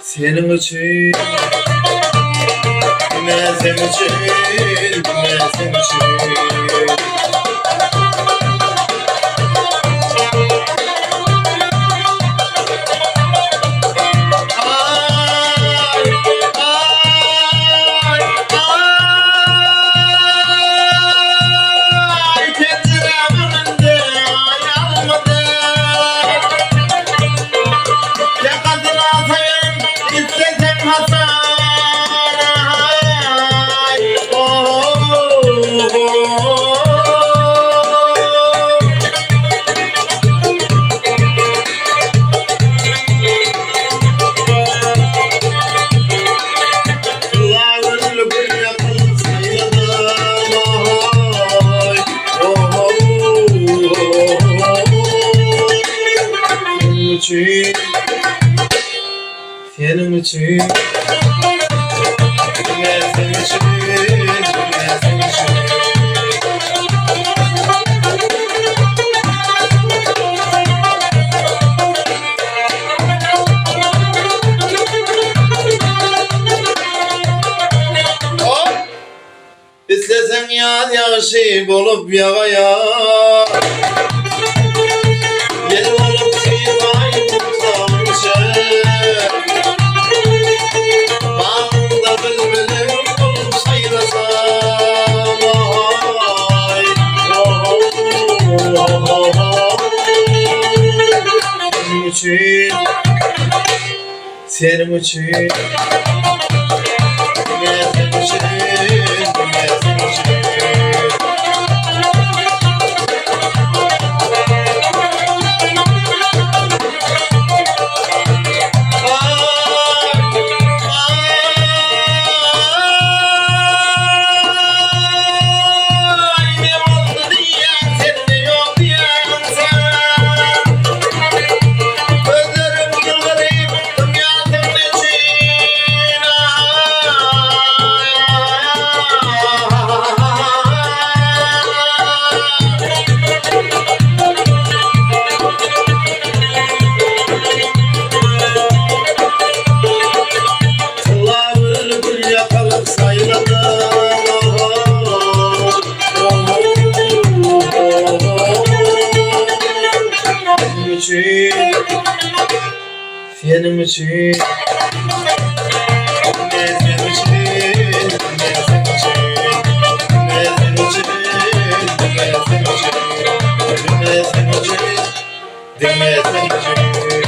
Senin için, bilmezim için, bilmezim için. Senin için, bilmezim için, bilmezim için. İstesen yağ yağışı olup yağaya, yel olup sivay mutlamışım. Bağımda bülbülüm olup saylasam, ay, senin için, senin için, bilmezim için, bilmezim için. Senin için, bilmezim için, bilmezim için, bilmezim için, bilmezim için, bilmezim için, bilmezim için.